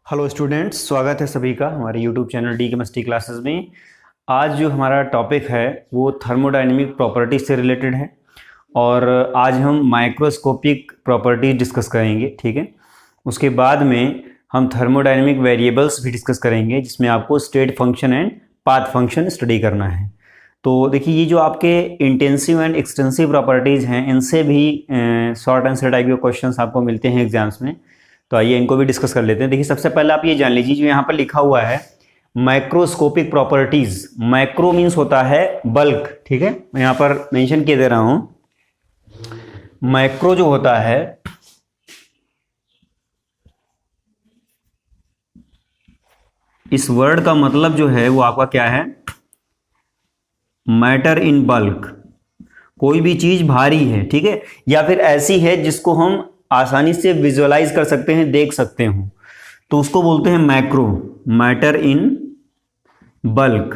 Hello students, स्वागत है सभी का हमारे YouTube channel D chemistry classes में। आज जो हमारा टॉपिक है वो थर्मोडायनेमिक प्रॉपर्टीज से रिलेटेड है और आज हम माइक्रोस्कोपिक प्रॉपर्टीज डिस्कस करेंगे। ठीक है, उसके बाद में हम थर्मोडायनेमिक वेरिएबल्स भी डिस्कस करेंगे जिसमें आपको state function and path function study करना है। तो देखिए, ये जो आपके इंटेंसिव एंड एक्सटेंसिव प्रॉपर्टीज़ हैं इनसे भी शॉर्ट आंसर टाइप के क्वेश्चंस आपको मिलते हैं एग्जाम्स में। तो आइए इनको भी डिस्कस कर लेते हैं। देखिए, सबसे पहले आप ये जान लीजिए, जो यहाँ पर लिखा हुआ है माइक्रोस्कोपिक प्रॉपर्टीज। माइक्रो मीन्स होता है बल्क। ठीक है, मैं यहाँ पर मेंशन किए दे रहा हूं, माइक्रो जो होता है इस वर्ड का मतलब जो है वो आपका क्या है, मैटर इन बल्क। कोई भी चीज भारी है, ठीक है, या फिर ऐसी है जिसको हम आसानी से विजुअलाइज कर सकते हैं, देख सकते हो, तो उसको बोलते हैं macro, matter in bulk.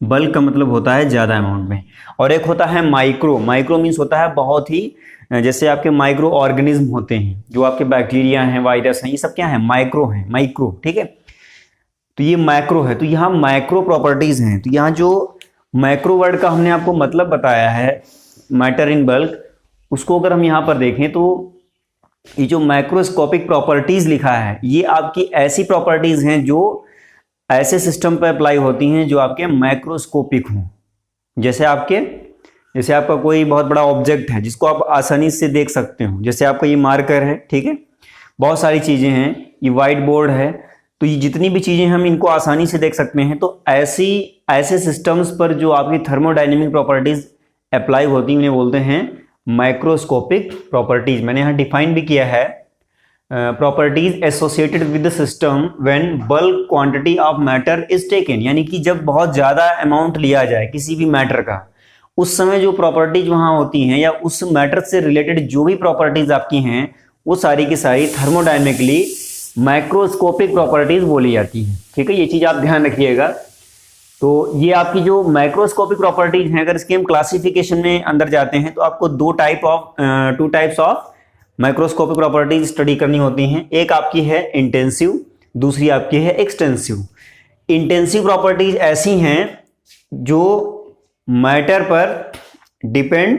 Bulk का मतलब होता है ज्यादा अमाउंट में। और एक होता है माइक्रो। माइक्रो मीन्स होता है बहुत ही, जैसे आपके माइक्रो ऑर्गेनिज्म होते हैं, जो आपके बैक्टीरिया हैं, वायरस हैं, ये सब क्या है, माइक्रो हैं, माइक्रो। ठीक है, तो ये मैक्रो है। तो यहाँ माइक्रो प्रॉपर्टीज हैं। तो यहाँ जो मैक्रो वर्ड का हमने आपको मतलब बताया है, मैटर इन बल्क, उसको अगर हम यहाँ पर देखें तो ये जो माइक्रोस्कोपिक प्रॉपर्टीज लिखा है ये आपकी ऐसी प्रॉपर्टीज हैं जो ऐसे सिस्टम पर अप्लाई होती हैं जो आपके माइक्रोस्कोपिक हों। जैसे आपका कोई बहुत बड़ा ऑब्जेक्ट है जिसको आप आसानी से देख सकते हो, जैसे आपका ये मार्कर है, ठीक है, बहुत सारी चीजें हैं, ये व्हाइट बोर्ड है, तो ये जितनी भी चीजें हम इनको आसानी से देख सकते हैं। तो ऐसे सिस्टम्स पर जो आपकी थर्मोडायनेमिक प्रॉपर्टीज अप्लाई होती हैं उन्हें बोलते हैं माइक्रोस्कोपिक प्रॉपर्टीज। मैंने यहाँ डिफाइन भी किया है, properties associated with the system when bulk quantity of matter is taken, यानी कि जब बहुत ज्यादा अमाउंट लिया जाए किसी भी मैटर का, उस समय जो प्रॉपर्टीज वहां होती हैं या उस मैटर से रिलेटेड जो भी प्रॉपर्टीज आपकी हैं वो सारी की सारी थर्मोडायनेमिकली माइक्रोस्कोपिक प्रॉपर्टीज बोली जाती हैं। ठीक है, ये चीज आप ध्यान रखिएगा। तो ये आपकी जो माइक्रोस्कोपिक प्रॉपर्टीज हैं, अगर इसके हम क्लासिफिकेशन में अंदर जाते हैं तो आपको two types of microscopic properties study करनी होती हैं। एक आपकी है इंटेंसिव, दूसरी आपकी है एक्सटेंसिव। इंटेंसिव प्रॉपर्टीज ऐसी हैं जो मैटर पर डिपेंड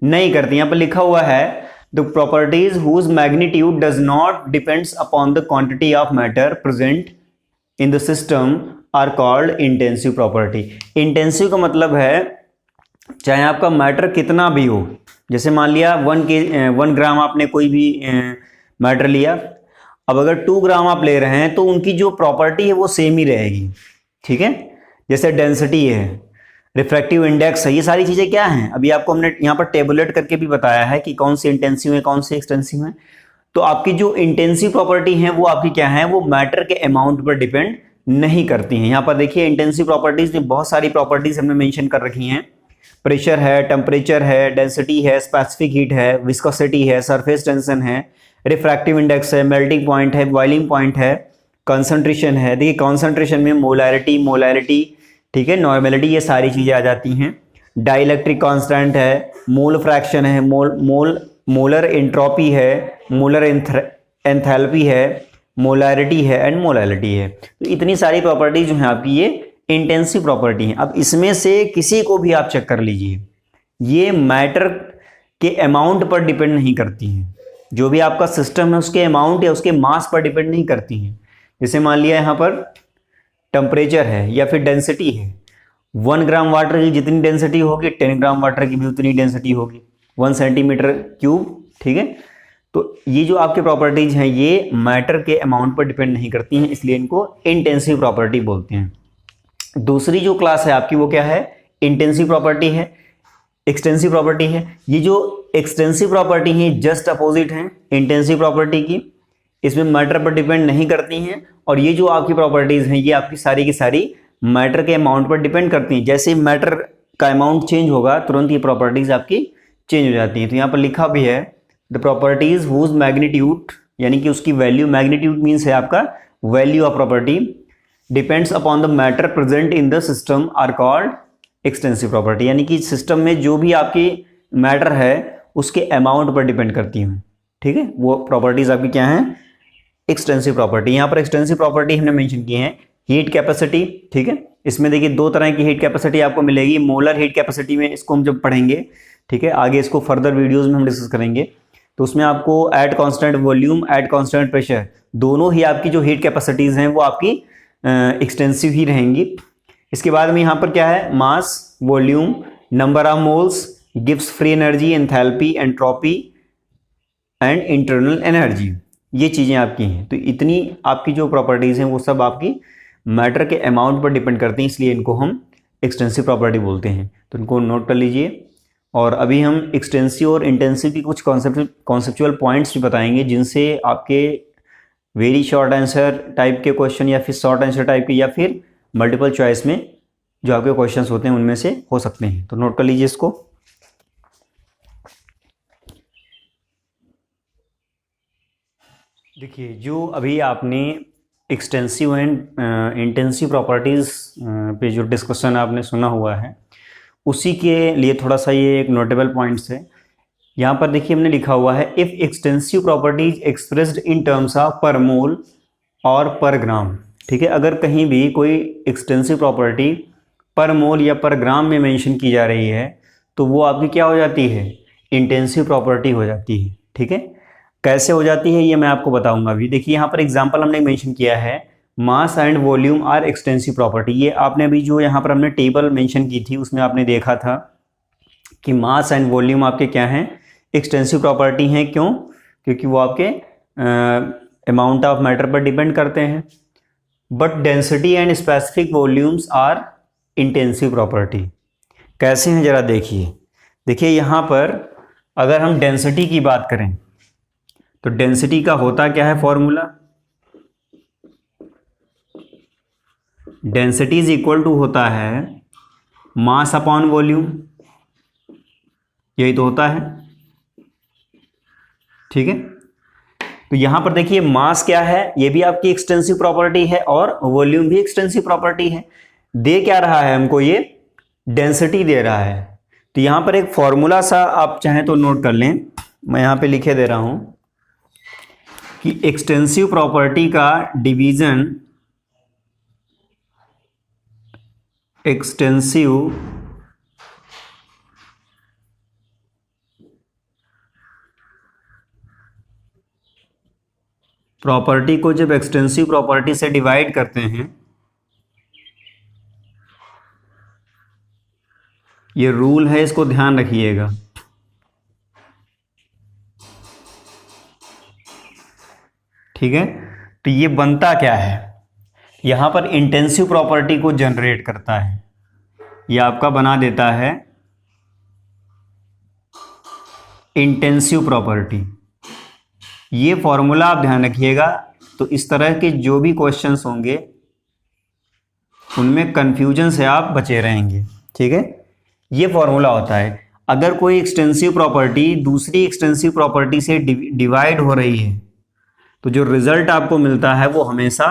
नहीं करती। यहां पर लिखा हुआ है the properties whose magnitude does not depends upon the quantity of matter present in the system are called intensive property. Intensive का मतलब है चाहे आपका मैटर कितना भी हो, जैसे मान लिया 1 ग्राम आपने कोई भी मैटर लिया, अब अगर 2 ग्राम आप ले रहे हैं तो उनकी जो प्रॉपर्टी है वो सेम ही रहेगी। ठीक है, जैसे डेंसिटी है, रिफ्रैक्टिव इंडेक्स है, ये सारी चीजें क्या हैं, अभी आपको हमने यहाँ पर टेबुलेट करके भी बताया है कि कौन सी इंटेंसिव है, कौन सी एक्सटेंसिव है। तो आपकी जो इंटेंसिव प्रॉपर्टी है वो आपकी क्या है, वो मैटर के अमाउंट पर डिपेंड नहीं करती हैं। यहाँ पर देखिए इंटेंसिव प्रॉपर्टीज में बहुत सारी प्रॉपर्टीज हमने मेंशन कर रखी हैं। प्रेशर है, टेम्परेचर है, डेंसिटी है, स्पेसिफिक हीट है, विस्कोसिटी है, सरफेस टेंशन है, रिफ्रैक्टिव इंडेक्स है, मेल्टिंग पॉइंट है, बॉइलिंग पॉइंट है, कंसंट्रेशन है। देखिए कंसंट्रेशन में मोलैरिटी, ठीक है, नॉर्मेलिटी, ये सारी चीजें आ जाती हैं। डाइलेक्ट्रिक कांस्टेंट है, मोल फ्रैक्शन है, मोलर एंट्रोपी है, मोलर एंथैल्पी है, मोलैरिटी है एंड मोलैलिटी है। तो इतनी सारी प्रॉपर्टी जो है आपकी ये इंटेंसिव प्रॉपर्टी है। अब इसमें से किसी को भी आप चेक कर लीजिए, ये मैटर के अमाउंट पर डिपेंड नहीं करती हैं। जो भी आपका सिस्टम है उसके अमाउंट या उसके मास पर डिपेंड नहीं करती हैं। जैसे मान लिया यहाँ पर टेम्परेचर है या फिर डेंसिटी है, 1 ग्राम वाटर की जितनी डेंसिटी होगी 10 ग्राम वाटर की भी उतनी डेंसिटी होगी, 1 सेंटीमीटर क्यूब। ठीक है, तो ये जो आपके प्रॉपर्टीज हैं ये मैटर के अमाउंट पर डिपेंड नहीं करती हैं, इसलिए इनको इंटेंसिव प्रॉपर्टी बोलते हैं। दूसरी जो क्लास है आपकी वो क्या है, इंटेंसिव प्रॉपर्टी है, एक्सटेंसिव प्रॉपर्टी है। ये जो एक्सटेंसिव प्रॉपर्टी है जस्ट अपोजिट है इंटेंसिव प्रॉपर्टी की, इसमें मैटर पर डिपेंड नहीं करती हैं। और ये जो आपकी प्रॉपर्टीज हैं ये आपकी सारी की सारी मैटर के अमाउंट पर डिपेंड करती हैं। जैसे मैटर का अमाउंट चेंज होगा तुरंत ये प्रॉपर्टीज आपकी चेंज हो जाती हैं। तो यहाँ पर लिखा भी है द प्रॉपर्टीज हुज मैग्नीट्यूड, यानी कि उसकी वैल्यू, मैग्नीट्यूड मीन्स है आपका value of property, depends upon the matter present in the system are called extensive property, यानी कि सिस्टम में जो भी आपकी मैटर है उसके अमाउंट पर डिपेंड करती हैं। ठीक है, वो प्रॉपर्टीज आपकी क्या हैं, एक्सटेंसिव प्रॉपर्टी। यहाँ पर एक्सटेंसिव प्रॉपर्टी हमने मेंशन की है। हीट कैपेसिटी, ठीक है, इसमें देखिए दो तरह की हीट कैपेसिटी आपको मिलेगी। मोलर हीट कैपेसिटी में इसको हम जब पढ़ेंगे, ठीक है, आगे इसको फर्दर वीडियोस में हम डिस्कस करेंगे, तो उसमें आपको at constant volume at constant pressure दोनों ही आपकी जो हीट कैपेसिटीज हैं वो आपकी एक्सटेंसिव ही रहेंगी। इसके बाद में यहाँ पर क्या है, mass, volume, number of moles, गिव्स free energy, enthalpy, entropy and internal energy, ये चीज़ें आपकी हैं। तो इतनी आपकी जो प्रॉपर्टीज़ हैं वो सब आपकी मैटर के अमाउंट पर डिपेंड करती हैं, इसलिए इनको हम एक्सटेंसिव प्रॉपर्टी बोलते हैं। तो इनको नोट कर लीजिए। और अभी हम एक्सटेंसिव और इंटेंसिव की कुछ कॉन्सेप्चुअल पॉइंट्स भी बताएंगे, जिनसे आपके वेरी शॉर्ट आंसर टाइप के क्वेश्चन या फिर शॉर्ट आंसर टाइप के या फिर मल्टीपल चॉइस में जो आपके क्वेश्चंस होते हैं उनमें से हो सकते हैं। तो नोट कर लीजिए इसको। देखिए, जो अभी आपने एक्सटेंसिव एंड इंटेंसिव प्रॉपर्टीज़ पे जो डिस्कशन आपने सुना हुआ है, उसी के लिए थोड़ा सा ये एक नोटेबल पॉइंट्स है। यहाँ पर देखिए हमने लिखा हुआ है, if extensive properties expressed in terms of पर मोल और पर ग्राम, ठीक है, अगर कहीं भी कोई एक्सटेंसिव प्रॉपर्टी पर मोल या पर ग्राम में मेंशन की जा रही है तो वो आपकी क्या हो जाती है, इंटेंसिव प्रॉपर्टी हो जाती है। ठीक है, कैसे हो जाती है ये मैं आपको बताऊंगा अभी। देखिए यहाँ पर एग्जांपल हमने मेंशन किया है, mass and volume are extensive property. ये आपने अभी जो यहाँ पर हमने टेबल मेंशन की थी उसमें आपने देखा था कि मास एंड वॉल्यूम आपके क्या हैं, एक्सटेंसिव प्रॉपर्टी हैं। क्यों? क्योंकि वो आपके अमाउंट ऑफ मैटर पर डिपेंड करते हैं। But density and specific volumes are intensive property. कैसे हैं जरा देखिए। देखिए यहाँ पर अगर हम डेंसिटी की बात करें तो डेंसिटी का होता क्या है formula, density is equal to होता है मास अपॉन वॉल्यूम, यही तो होता है। ठीक है, तो यहां पर देखिए मास क्या है, ये भी आपकी एक्सटेंसिव प्रॉपर्टी है और वॉल्यूम भी एक्सटेंसिव प्रॉपर्टी है। दे क्या रहा है हमको, ये डेंसिटी दे रहा है। तो यहां पर एक फॉर्मूला सा आप चाहें तो नोट कर लें, मैं यहां पे लिखे दे रहा हूं कि एक्सटेंसिव प्रॉपर्टी का डिवीजन एक्सटेंसिव प्रॉपर्टी को जब एक्सटेंसिव प्रॉपर्टी से डिवाइड करते हैं, ये रूल है, इसको ध्यान रखिएगा। ठीक है, तो ये बनता क्या है, यहां पर इंटेंसिव प्रॉपर्टी को जनरेट करता है, ये आपका बना देता है इंटेंसिव प्रॉपर्टी। ये फॉर्मूला आप ध्यान रखिएगा। तो इस तरह के जो भी क्वेश्चंस होंगे उनमें कंफ्यूजन से आप बचे रहेंगे। ठीक है, ये फॉर्मूला होता है। अगर कोई एक्सटेंसिव प्रॉपर्टी दूसरी एक्सटेंसिव प्रॉपर्टी से डिवाइड हो रही है तो जो रिजल्ट आपको मिलता है वो हमेशा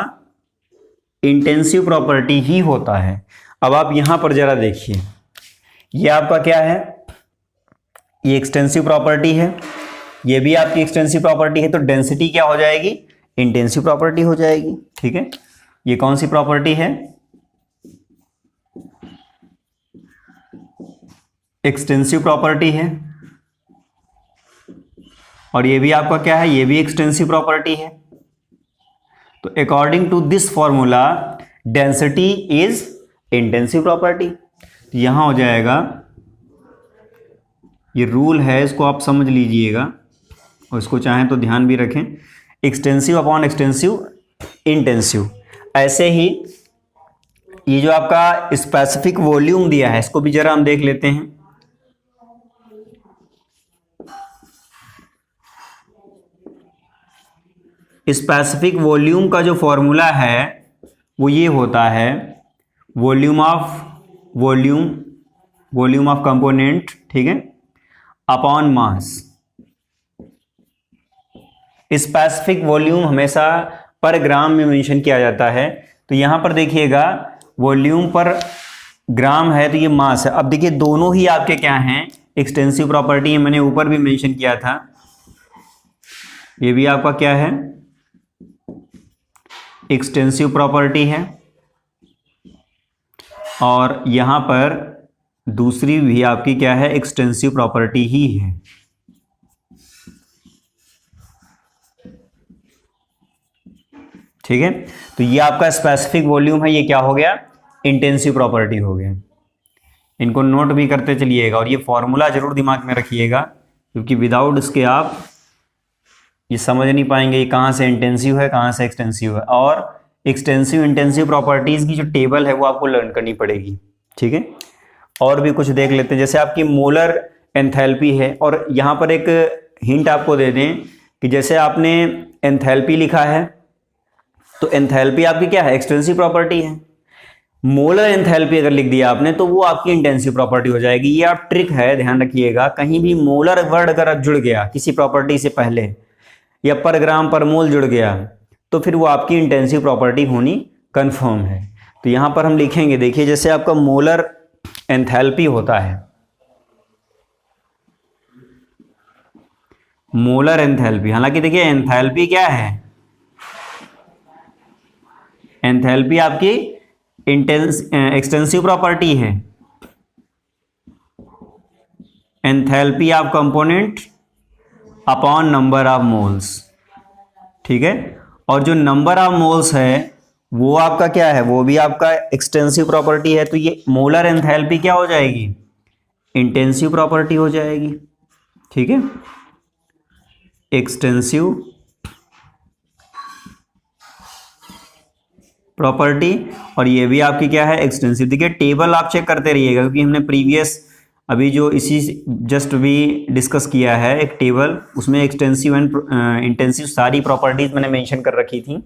इंटेंसिव प्रॉपर्टी ही होता है। अब आप यहां पर जरा देखिए, ये आपका क्या है, ये एक्सटेंसिव प्रॉपर्टी है, ये भी आपकी एक्सटेंसिव प्रॉपर्टी है। तो डेंसिटी क्या हो जाएगी, इंटेंसिव प्रॉपर्टी हो जाएगी। ठीक है, ये कौन सी प्रॉपर्टी है, एक्सटेंसिव प्रॉपर्टी है। और ये भी आपका क्या है, ये भी एक्सटेंसिव प्रॉपर्टी है। तो according to this formula density is intensive property. तो यहां हो जाएगा, ये रूल है, इसको आप समझ लीजिएगा और इसको चाहें तो ध्यान भी रखें, एक्सटेंसिव अपॉन एक्सटेंसिव इंटेंसिव। ऐसे ही ये जो आपका स्पेसिफिक वॉल्यूम दिया है इसको भी जरा हम देख लेते हैं। स्पेसिफिक वॉल्यूम का जो फॉर्मूला है वो ये होता है वॉल्यूम ऑफ कंपोनेंट, ठीक है, अपॉन मास। स्पेसिफिक वॉल्यूम हमेशा पर ग्राम में मेंशन किया जाता है। तो यहां पर देखिएगा वॉल्यूम पर ग्राम है तो ये मास है। अब देखिए दोनों ही आपके क्या हैं, एक्सटेंसिव प्रॉपर्टी है, मैंने ऊपर भी मेंशन किया था। ये भी आपका क्या है, एक्सटेंसिव प्रॉपर्टी है, और यहां पर दूसरी भी आपकी क्या है, एक्सटेंसिव प्रॉपर्टी ही है। ठीक है, तो ये आपका स्पेसिफिक वॉल्यूम है, ये क्या हो गया, इंटेंसिव प्रॉपर्टी हो गया। इनको नोट भी करते चलिएगा और ये फॉर्मूला जरूर दिमाग में रखिएगा, क्योंकि विदाउट इसके आप ये समझ नहीं पाएंगे ये कहाँ से इंटेंसिव है, कहाँ से एक्सटेंसिव है। और एक्सटेंसिव इंटेंसिव प्रॉपर्टीज की जो टेबल है वो आपको लर्न करनी पड़ेगी। ठीक है, और भी कुछ देख लेते हैं, जैसे आपकी मोलर एंथैल्पी है, और यहाँ पर एक हिंट आपको दे दें कि जैसे आपने एंथैल्पी लिखा है तो एंथैल्पी आपकी क्या है, एक्सटेंसिव प्रॉपर्टी है। मोलर एंथैल्पी अगर लिख दिया आपने तो वो आपकी इंटेंसिव प्रॉपर्टी हो जाएगी। ये आप ट्रिक है, ध्यान रखिएगा, कहीं भी मोलर वर्ड अगर जुड़ गया किसी प्रॉपर्टी से पहले या पर ग्राम पर मोल जुड़ गया तो फिर वो आपकी इंटेंसिव प्रॉपर्टी होनी कंफर्म है। तो यहां पर हम लिखेंगे, देखिए जैसे आपका मोलर एंथैल्पी होता है, मोलर एंथैल्पी, हालांकि देखिए एंथैल्पी क्या है, एंथैल्पी आपकी एक्सटेंसिव प्रॉपर्टी है। Enthalpy of component upon number of moles. ठीक है, और जो नंबर ऑफ मोल्स है वो आपका क्या है, वो भी आपका एक्सटेंसिव प्रॉपर्टी है। तो ये मोलर एंथैल्पी क्या हो जाएगी, इंटेंसिव प्रॉपर्टी हो जाएगी। ठीक है, एक्सटेंसिव प्रॉपर्टी, और ये भी आपकी क्या है, एक्सटेंसिव। देखिए टेबल आप चेक करते रहिएगा, क्योंकि हमने प्रीवियस अभी जो इसी जस्ट भी डिस्कस किया है एक टेबल, उसमें एक्सटेंसिव एंड इंटेंसिव सारी प्रॉपर्टीज मैंने मेंशन कर रखी थी।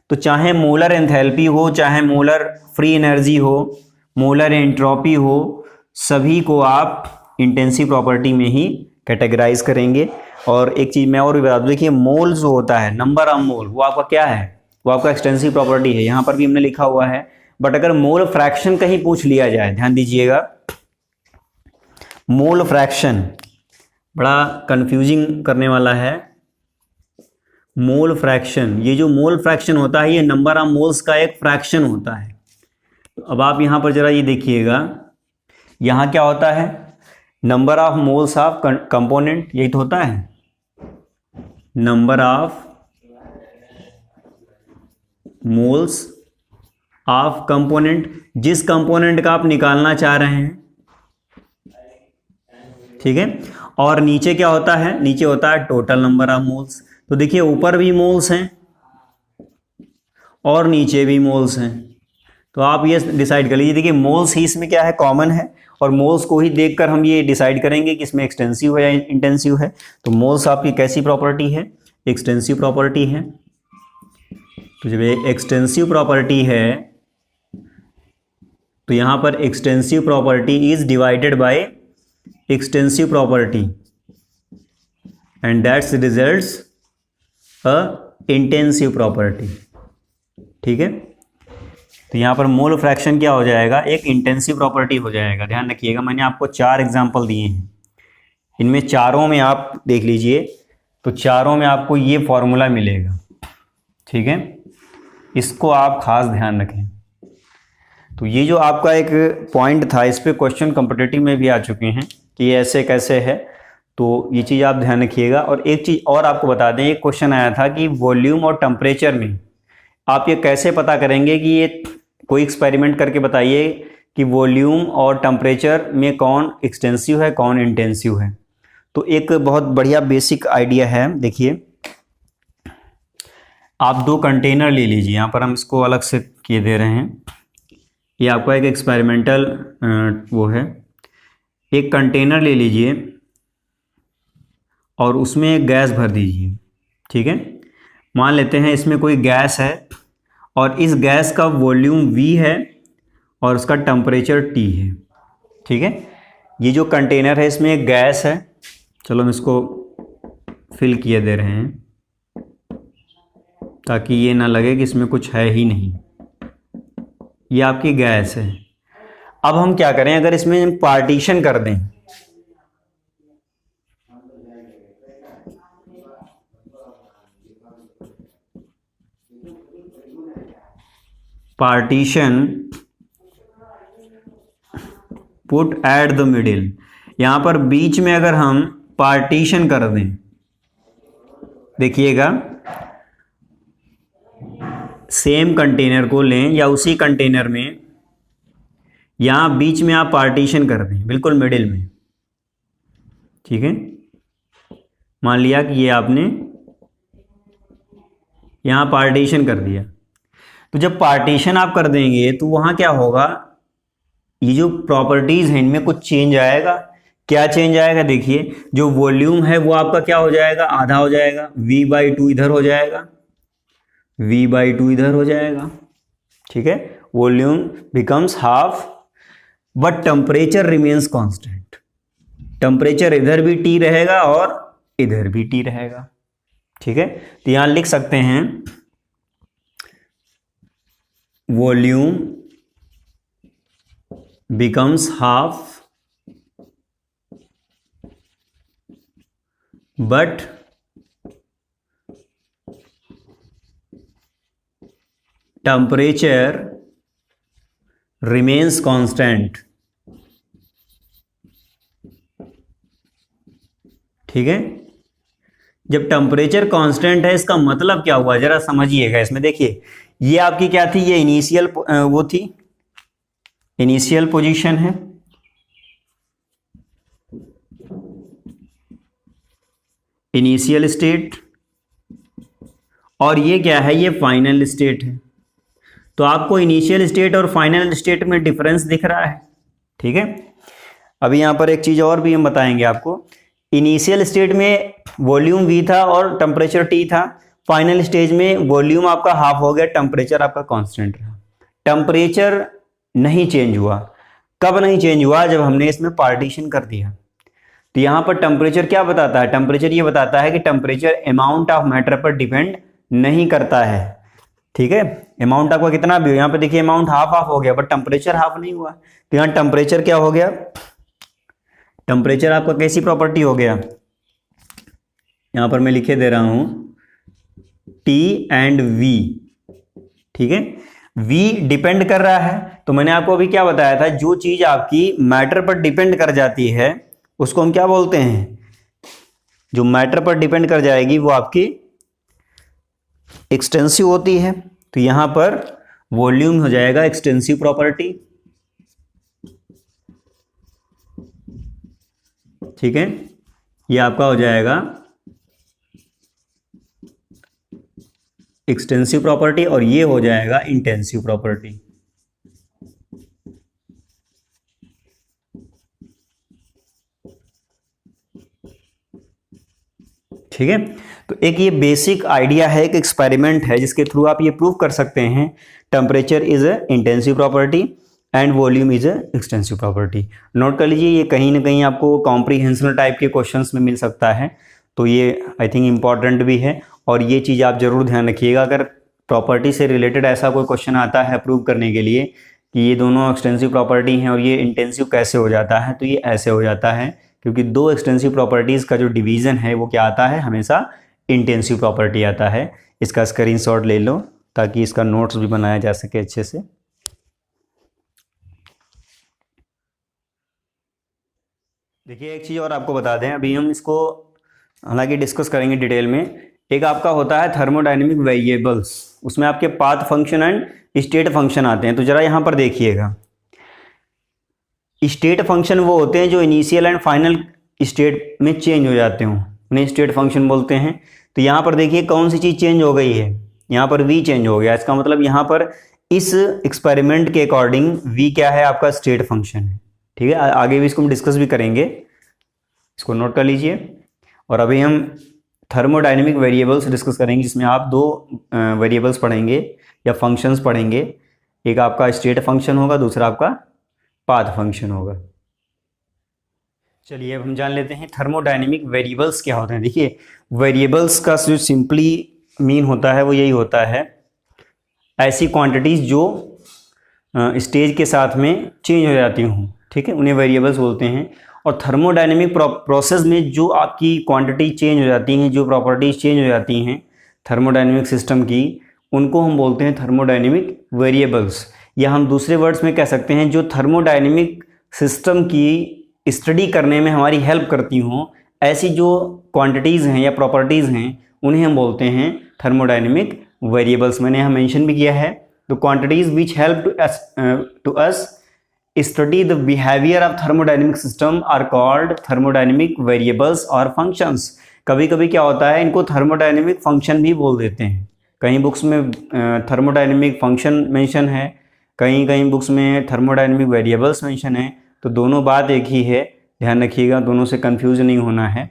तो चाहे मोलर एंथैल्पी हो, चाहे मोलर फ्री एनर्जी हो, मोलर एंट्रोपी हो, सभी को आप इंटेंसिव प्रॉपर्टी में ही कैटेगराइज करेंगे। और एक चीज़ मैं और भी बता दूं, देखिए मोल जो होता है, नंबर ऑफ मोल, वो आपका क्या है, वो आपका एक्सटेंसिव प्रॉपर्टी है। यहाँ पर भी हमने लिखा हुआ है, बट अगर मोल फ्रैक्शन कहीं पूछ लिया जाए, ध्यान दीजिएगा, मोल फ्रैक्शन बड़ा कंफ्यूजिंग करने वाला है। मोल फ्रैक्शन, ये जो मोल फ्रैक्शन होता है ये नंबर ऑफ मोल्स का एक फ्रैक्शन होता है। तो अब आप यहां पर जरा ये देखिएगा, यहां क्या होता है, number of moles of component, यही तो होता है, number of moles of component, जिस कंपोनेंट का आप निकालना चाह रहे हैं। ठीक है, और नीचे क्या होता है, नीचे होता है टोटल नंबर ऑफ मोल्स। तो देखिए ऊपर भी मोल्स हैं और नीचे भी मोल्स हैं, तो आप ये डिसाइड कर लीजिए। देखिए मोल्स ही इसमें क्या है, कॉमन है, और मोल्स को ही देखकर हम ये डिसाइड करेंगे कि इसमें एक्सटेंसिव है या इंटेंसिव है। तो मोल्स आपकी कैसी प्रॉपर्टी है, एक्सटेंसिव प्रॉपर्टी है। तो जब ये एक्सटेंसिव प्रॉपर्टी है तो यहां पर extensive property is divided by extensive property and that's results a intensive property. ठीक है, तो यहां पर मोल फ्रैक्शन क्या हो जाएगा, एक इंटेंसिव प्रॉपर्टी हो जाएगा। ध्यान रखिएगा, मैंने आपको 4 एग्जांपल दिए हैं, इनमें चारों में आप देख लीजिए तो चारों में आपको ये फॉर्मूला मिलेगा। ठीक है, इसको आप खास ध्यान रखें। तो ये जो आपका एक पॉइंट था, इस पे क्वेश्चन कॉम्पिटिटिव में भी आ चुके हैं कि ये ऐसे कैसे है, तो ये चीज़ आप ध्यान रखिएगा। और एक चीज़ और आपको बता दें, एक क्वेश्चन आया था कि वॉल्यूम और टेम्परेचर में आप ये कैसे पता करेंगे कि ये, कोई एक्सपेरिमेंट करके बताइए कि वॉल्यूम और टेम्परेचर में कौन एक्सटेंसिव है कौन इंटेंसिव है। तो एक बहुत बढ़िया बेसिक आइडिया है, देखिए आप 2 कंटेनर ले लीजिए, यहाँ पर हम इसको अलग से किए दे रहे हैं, ये आपका एक एक्सपेरिमेंटल वो है। एक कंटेनर ले लीजिए और उसमें एक गैस भर दीजिए। ठीक है, मान लेते हैं इसमें कोई गैस है और इस गैस का वॉल्यूम V है और उसका टेम्परेचर T है। ठीक है, ये जो कंटेनर है इसमें एक गैस है, चलो हम इसको फिल किए दे रहे हैं ताकि ये ना लगे कि इसमें कुछ है ही नहीं। ये आपकी गैस है। अब हम क्या करें, अगर इसमें पार्टीशन कर दें, partition put at the middle, यहां पर बीच में अगर हम पार्टीशन कर दें, देखिएगा सेम कंटेनर को लें या उसी कंटेनर में यहां बीच में आप पार्टीशन कर दें, बिल्कुल मिडिल में, ठीक है। मान लिया कि ये आपने यहां पार्टीशन कर दिया, तो जब पार्टीशन आप कर देंगे तो वहां क्या होगा, ये जो प्रॉपर्टीज हैं इनमें कुछ चेंज आएगा। क्या चेंज आएगा, देखिए जो वॉल्यूम है वो आपका क्या हो जाएगा, आधा हो जाएगा, v/2 इधर हो जाएगा, v/2 इधर हो जाएगा, ठीक है। Volume becomes half but temperature remains constant, temperature इधर भी T रहेगा और इधर भी T रहेगा, ठीक है। तो यहां लिख सकते हैं volume becomes half but temperature remains constant, ठीक है। जब टेम्परेचर कांस्टेंट है इसका मतलब क्या हुआ, जरा समझिएगा इसमें। देखिए ये आपकी क्या थी, ये इनिशियल वो थी, इनिशियल पोजीशन है, इनिशियल स्टेट, और ये क्या है, ये फाइनल स्टेट है। तो आपको इनिशियल स्टेट और फाइनल स्टेट में डिफरेंस दिख रहा है, ठीक है। अभी यहां पर एक चीज और भी हम बताएंगे आपको, इनिशियल स्टेट में वॉल्यूम V था और टेम्परेचर T था, फाइनल स्टेज में वॉल्यूम आपका हाफ हो गया, टेम्परेचर आपका कांस्टेंट रहा। टेम्परेचर नहीं चेंज हुआ, कब नहीं चेंज हुआ, जब हमने इसमें पार्टीशन कर दिया। तो यहां पर टेम्परेचर क्या बताता है, टेम्परेचर ये बताता है कि टेम्परेचर अमाउंट ऑफ मैटर पर डिपेंड नहीं करता है, ठीक है। अमाउंट आपका कितना भी हो, यहां पे देखिए अमाउंट हाफ हो गया बट टेम्परेचर हाफ नहीं हुआ। तो यहां टेम्परेचर क्या हो गया, टेम्परेचर आपका कैसी प्रॉपर्टी हो गया, यहां पर मैं लिखे दे रहा हूं T एंड V, ठीक है। V डिपेंड कर रहा है, तो मैंने आपको अभी क्या बताया था, जो चीज आपकी मैटर पर डिपेंड कर जाती है उसको हम क्या बोलते हैं, जो मैटर पर डिपेंड कर जाएगी वो आपकी एक्सटेंसिव होती है। तो यहां पर वॉल्यूम हो जाएगा एक्सटेंसिव प्रॉपर्टी, ठीक है। ये आपका हो जाएगा एक्सटेंसिव प्रॉपर्टी और ये हो जाएगा इंटेंसिव प्रॉपर्टी, ठीक है। तो एक ये बेसिक आइडिया है, एक एक्सपेरिमेंट है जिसके थ्रू आप ये प्रूव कर सकते हैं temperature is a intensive property and volume is a extensive property. Note कर लीजिए, ये कहीं ना कहीं आपको कॉम्प्रीहेंशनल टाइप के क्वेश्चंस में मिल सकता है, तो ये आई थिंक इम्पॉर्टेंट भी है और ये चीज़ आप जरूर ध्यान रखिएगा। अगर प्रॉपर्टी से रिलेटेड ऐसा कोई क्वेश्चन आता है प्रूव करने के लिए कि ये दोनों एक्सटेंसिव प्रॉपर्टी हैं और ये इंटेंसिव कैसे हो जाता है, तो ये ऐसे हो जाता है क्योंकि दो एक्सटेंसिव प्रॉपर्टीज़ का जो डिवीज़न है वो क्या आता है, हमेशा इंटेंसिव प्रॉपर्टी आता है। इसका स्क्रीनशॉट ले लो ताकि इसका नोट्स भी बनाया जा सके अच्छे से। देखिए एक चीज़ और आपको बता दें, अभी हम इसको हालांकि डिस्कस करेंगे डिटेल में। एक आपका होता है थर्मोडायनेमिक वेरिएबल्स, उसमें आपके path function and state function आते हैं। तो जरा यहाँ पर देखिएगा, स्टेट फंक्शन वो होते हैं जो इनिशियल एंड फाइनल स्टेट में चेंज हो जाते हों, उन्हें स्टेट फंक्शन बोलते हैं। तो यहाँ पर देखिए कौन सी चीज़ चेंज हो गई है, यहाँ पर v चेंज हो गया। इसका मतलब यहाँ पर इस एक्सपेरिमेंट के अकॉर्डिंग v क्या है, आपका स्टेट फंक्शन है, ठीक है। आगे भी इसको हम डिस्कस भी करेंगे, इसको नोट कर लीजिए। और अभी हम थर्मोडायनेमिक वेरिएबल्स डिस्कस करेंगे जिसमें आप दो वेरिएबल्स पढ़ेंगे या फंक्शंस पढ़ेंगे, एक आपका स्टेट फंक्शन होगा, दूसरा आपका पाथ फंक्शन होगा। चलिए अब हम जान लेते हैं थर्मोडायनेमिक वेरिएबल्स क्या होते हैं। देखिए वेरिएबल्स का जो सिंपली मीन होता है वो यही होता है, ऐसी क्वांटिटीज़ जो स्टेज के साथ में चेंज हो जाती हों, ठीक है, उन्हें वेरिएबल्स बोलते हैं। और थर्मोडायनेमिक प्रोसेस में जो आपकी क्वांटिटी चेंज हो जाती हैं, जो प्रॉपर्टीज चेंज हो जाती हैं थर्मोडायनेमिक सिस्टम की, उनको हम बोलते हैं थर्मोडायनेमिक वेरिएबल्स, या हम दूसरे वर्ड्स में कह सकते हैं जो थर्मोडायनेमिक सिस्टम की स्टडी करने में हमारी हेल्प करती हों, ऐसी जो क्वांटिटीज़ हैं या प्रॉपर्टीज़ हैं उन्हें हम बोलते हैं थर्मोडायनेमिक वेरिएबल्स। मैंने यहाँ मेंशन भी किया है। तो quantities which help to us study the behaviour of thermodynamic system are called thermodynamic variables और फंक्शंस। कभी कभी क्या होता है, इनको थर्मोडायनेमिक फंक्शन भी बोल देते हैं। कहीं बुक्स में थर्मोडायनेमिक फंक्शन मेंशन है, कहीं कहीं बुक्स में थर्मोडायनेमिक वेरिएबल्स मेंशन है। तो दोनों बात एक ही है, ध्यान रखिएगा, दोनों से कंफ्यूज नहीं होना है।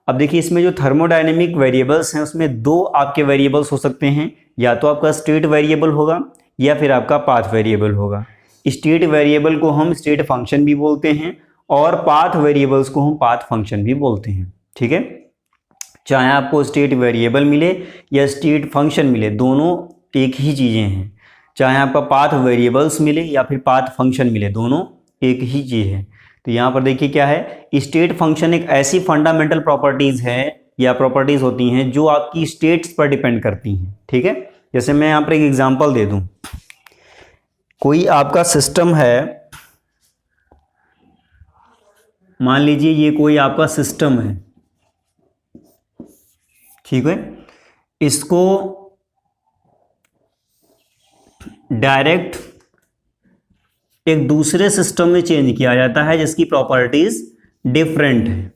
अब देखिए इसमें जो थर्मोडायनेमिक वेरिएबल्स हैं उसमें दो आपके वेरिएबल्स हो सकते हैं, या तो आपका स्टेट वेरिएबल होगा या फिर आपका पाथ वेरिएबल होगा। स्टेट वेरिएबल को हम स्टेट फंक्शन भी बोलते हैं और पाथ वेरिएबल्स को हम पाथ फंक्शन भी बोलते हैं। ठीक है, चाहे आपको स्टेट वेरिएबल मिले या स्टेट फंक्शन मिले, दोनों एक ही चीज़ें हैं। चाहे आपका पाथ वेरिएबल्स मिले या फिर पाथ फंक्शन मिले, दोनों एक ही चीज़ है। तो यहाँ पर देखिए क्या है, स्टेट फंक्शन एक ऐसी फंडामेंटल प्रॉपर्टीज़ है या प्रॉपर्टीज़ होती हैं जो आपकी स्टेट्स पर डिपेंड करती हैं। ठीक है, जैसे मैं यहाँ पर एक एग्जांपल दे दूँ, कोई आपका सिस्टम है, मान लीजिए ये कोई आपका सिस्टम है, ठीक है, इसको डायरेक्ट एक दूसरे सिस्टम में चेंज किया जाता है जिसकी प्रॉपर्टीज डिफरेंट है।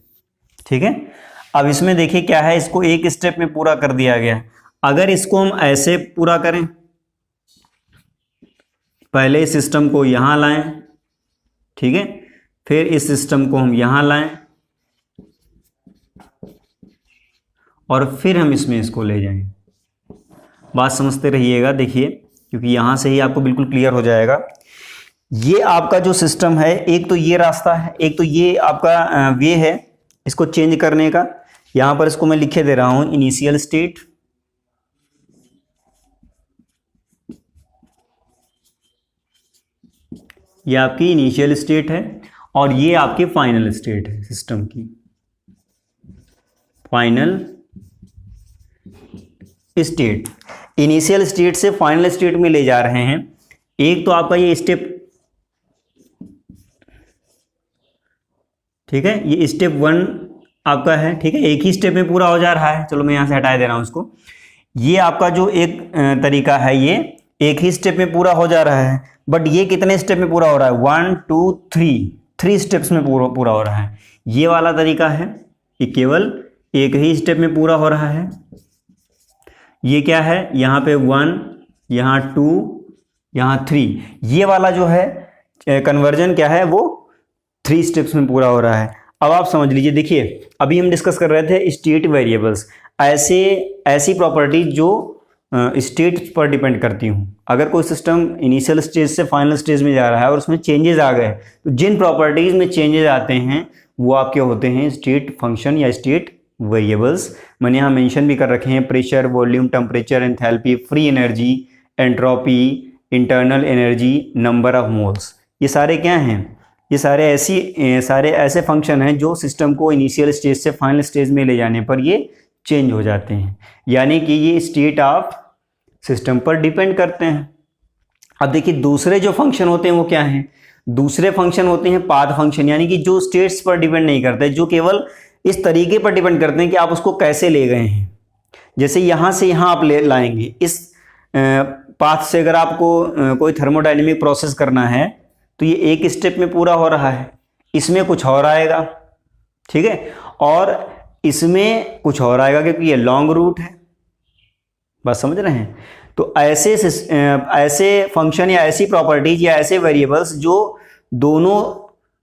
ठीक है, अब इसमें देखिए क्या है, इसको एक स्टेप में पूरा कर दिया गया। अगर इसको हम ऐसे पूरा करें, पहले इस सिस्टम को यहां लाएं, ठीक है, फिर इस सिस्टम को हम यहां लाएं और फिर हम इसमें इसको ले जाएं। बात समझते रहिएगा, देखिए, क्योंकि यहां से ही आपको बिल्कुल क्लियर हो जाएगा। ये आपका जो सिस्टम है, एक तो ये रास्ता है, एक तो ये आपका वे है इसको चेंज करने का। यहां पर इसको मैं लिखे दे रहा हूं इनिशियल स्टेट, ये आपकी इनिशियल स्टेट है और ये आपकी फाइनल स्टेट है सिस्टम की, फाइनल स्टेट। इनिशियल स्टेट से फाइनल स्टेट में ले जा रहे हैं। एक तो आपका ये स्टेप, ठीक है, ये स्टेप 1 आपका है, ठीक है, एक ही स्टेप में पूरा हो जा रहा है। चलो मैं यहां से हटा दे रहा हूं इसको। ये आपका जो एक तरीका है, ये एक ही स्टेप में पूरा हो जा रहा है, बट ये कितने स्टेप में पूरा हो रहा है, 1 2 3 स्टेप्स में पूरा हो रहा है। ये वाला तरीका है, ये केवल एक ही स्टेप में पूरा हो रहा है। ये क्या है, यहाँ पे 1, यहाँ 2, यहाँ 3। ये वाला जो है कन्वर्जन क्या है, वो 3 स्टेप्स में पूरा हो रहा है। अब आप समझ लीजिए, देखिए अभी हम डिस्कस कर रहे थे स्टेट वेरिएबल्स, ऐसी प्रॉपर्टी जो स्टेट पर डिपेंड करती हूँ। अगर कोई सिस्टम इनिशियल स्टेज से फाइनल स्टेज में जा रहा है और उसमें चेंजेस आ गए, तो जिन प्रॉपर्टीज में चेंजेस आते हैं वो आपके होते हैं स्टेट फंक्शन या स्टेट वेरिएबल्स। मैंने यहाँ मेंशन भी कर रखे हैं, pressure, volume, temperature, enthalpy, free energy, entropy, internal energy, number of moles. ये सारे क्या हैं, ये सारे ऐसे फंक्शन हैं जो सिस्टम को इनिशियल स्टेज से फाइनल स्टेज में ले जाने पर ये चेंज हो जाते हैं, यानी कि ये स्टेट ऑफ सिस्टम पर डिपेंड करते हैं। अब देखिए दूसरे जो फंक्शन होते हैं वो क्या हैं, दूसरे फंक्शन होते हैं पाथ फंक्शन, यानी कि जो स्टेट्स पर डिपेंड नहीं करते, जो केवल इस तरीके पर डिपेंड करते हैं कि आप उसको कैसे ले गए हैं। जैसे यहाँ से यहाँ आप ले लाएंगे, इस पाथ से अगर आपको कोई थर्मोडायनेमिक प्रोसेस करना है तो ये एक स्टेप में पूरा हो रहा है, इसमें कुछ और आएगा, ठीक है, और इसमें कुछ और आएगा क्योंकि ये लॉन्ग रूट है। बात समझ रहे हैं? तो ऐसे फंक्शन या ऐसी प्रॉपर्टीज या ऐसे वेरिएबल्स जो दोनों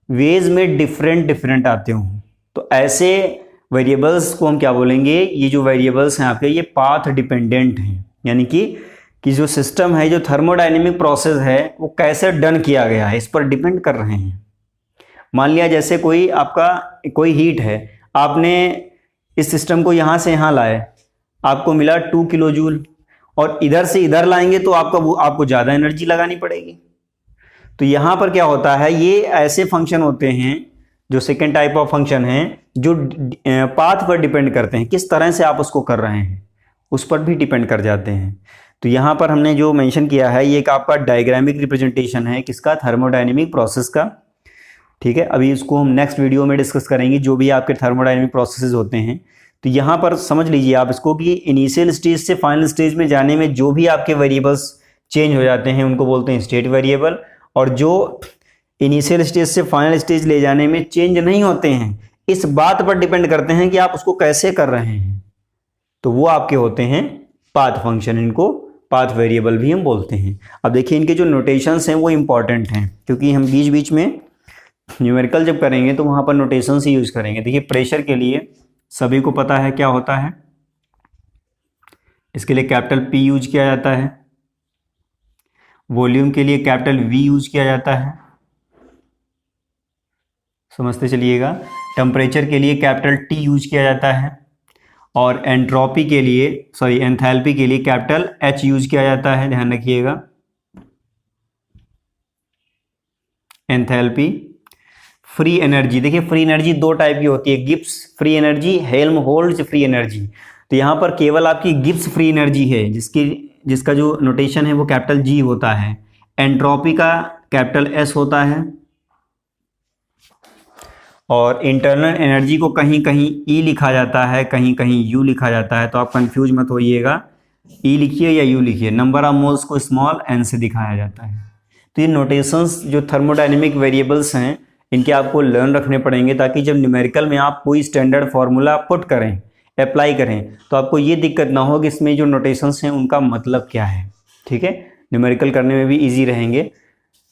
वेज में डिफरेंट आते हों, तो ऐसे वेरिएबल्स को हम क्या बोलेंगे, ये जो वेरिएबल्स हैं आपके, ये पाथ डिपेंडेंट हैं, यानी कि जो सिस्टम है, जो थर्मोडायनेमिक प्रोसेस है, वो कैसे डन किया गया है इस पर डिपेंड कर रहे हैं। मान लिया जैसे कोई हीट है, आपने इस सिस्टम को यहाँ से यहाँ लाए, आपको मिला 2 किलो जूल, और इधर से इधर लाएंगे तो आपको ज़्यादा एनर्जी लगानी पड़ेगी। तो यहाँ पर क्या होता है, ये ऐसे फंक्शन होते हैं जो सेकेंड टाइप ऑफ फंक्शन हैं जो पाथ पर डिपेंड करते हैं, किस तरह से आप उसको कर रहे हैं उस पर भी डिपेंड कर जाते हैं। तो यहाँ पर हमने जो मेंशन किया है ये एक आपका डायग्रामिक रिप्रेजेंटेशन है किसका, थर्मोडायनेमिक प्रोसेस का। ठीक है, अभी इसको हम नेक्स्ट वीडियो में डिस्कस करेंगे जो भी आपके थर्मोडायनेमिक प्रोसेसेस होते हैं। तो यहाँ पर समझ लीजिए आप इसको कि इनिशियल स्टेज से फाइनल स्टेज में जाने में जो भी आपके वेरिएबल्स चेंज हो जाते हैं उनको बोलते हैं स्टेट वेरिएबल, और जो इनिशियल स्टेज से फाइनल स्टेज ले जाने में चेंज नहीं होते हैं इस बात पर डिपेंड करते हैं कि आप उसको कैसे कर रहे हैं, तो वो आपके होते हैं पाथ फंक्शन, इनको पाथ वेरिएबल भी हम बोलते हैं। अब देखिए इनके जो नोटेशंस हैं वो इंपॉर्टेंट हैं, क्योंकि हम बीच बीच में न्यूमेरिकल जब करेंगे तो वहाँ पर नोटेशंस ही यूज करेंगे। देखिए प्रेशर के लिए सभी को पता है क्या होता है, इसके लिए कैपिटल P यूज किया जाता है। वॉल्यूम के लिए कैपिटल V यूज किया जाता है, समझते चलिएगा। टेम्परेचर के लिए कैपिटल T यूज किया जाता है, और एंट्रोपी के लिए एंथैल्पी के लिए कैपिटल H यूज किया जाता है, ध्यान रखिएगा। एंथैल्पी। फ्री एनर्जी, देखिए फ्री एनर्जी दो टाइप की होती है, Gibbs free energy, Helmholtz free energy. तो यहाँ पर केवल आपकी गिब्स फ्री एनर्जी है जिसका जो नोटेशन है वो कैपिटल G होता है। एंट्रोपी का कैपिटल S होता है, और इंटरनल एनर्जी को कहीं कहीं E लिखा जाता है, कहीं कहीं U लिखा जाता है, तो आप कंफ्यूज मत होइएगा, E लिखिए या U लिखिए। नंबर ऑफ मोल्स को स्मॉल n से दिखाया जाता है। तो ये नोटेशंस जो थर्मोडायनेमिक वेरिएबल्स हैं इनके आपको लर्न रखने पड़ेंगे, ताकि जब न्यूमेरिकल में आप कोई स्टैंडर्ड फार्मूला पुट करें, अप्लाई करें, तो आपको ये दिक्कत ना हो कि इसमें जो नोटेशंस हैं उनका मतलब क्या है। ठीक है, न्यूमेरिकल करने में भी ईजी रहेंगे।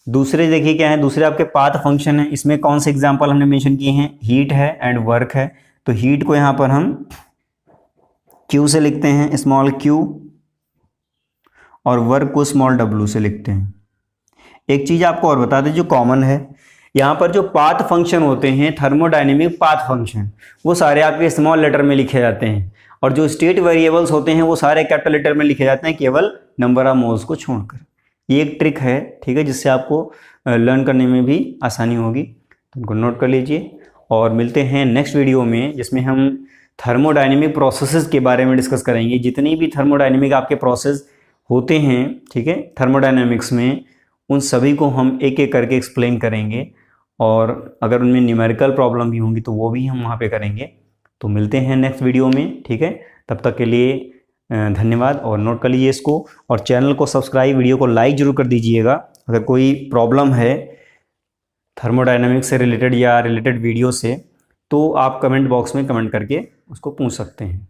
दूसरे देखिए क्या है, दूसरे आपके पाथ फंक्शन है। इसमें कौन से एग्जाम्पल हमने मेंशन किए हैं, हीट है एंड वर्क है। तो हीट को यहाँ पर हम Q से लिखते हैं, स्मॉल q, और वर्क को स्मॉल w से लिखते हैं। एक चीज़ आपको और बता दें जो कॉमन है, यहाँ पर जो पाथ फंक्शन होते हैं थर्मोडायनेमिक पाथ फंक्शन, वो सारे आपके स्मॉल लेटर में लिखे जाते हैं, और जो स्टेट वेरिएबल्स होते हैं वो सारे कैपिटल लेटर में लिखे जाते हैं, केवल नंबर ऑफ मोल्स को छोड़कर। ये एक ट्रिक है, ठीक है, जिससे आपको लर्न करने में भी आसानी होगी, तो उनको नोट कर लीजिए। और मिलते हैं नेक्स्ट वीडियो में जिसमें हम थर्मोडायनेमिक प्रोसेसेस के बारे में डिस्कस करेंगे। जितनी भी थर्मोडायनेमिक आपके प्रोसेस होते हैं, ठीक है, थर्मोडायनेमिक्स में, उन सभी को हम एक एक करके एक्सप्लेन करेंगे, और अगर उनमें न्यूमेरिकल प्रॉब्लम भी होंगी तो वो भी हम वहाँ पे करेंगे। तो मिलते हैं नेक्स्ट वीडियो में, ठीक है, तब तक के लिए धन्यवाद, और नोट कर लीजिए इसको, और चैनल को सब्सक्राइब, वीडियो को लाइक जरूर कर दीजिएगा। अगर कोई प्रॉब्लम है थर्मोडायनेमिक्स से रिलेटेड या रिलेटेड वीडियो से, तो आप कमेंट बॉक्स में कमेंट करके उसको पूछ सकते हैं।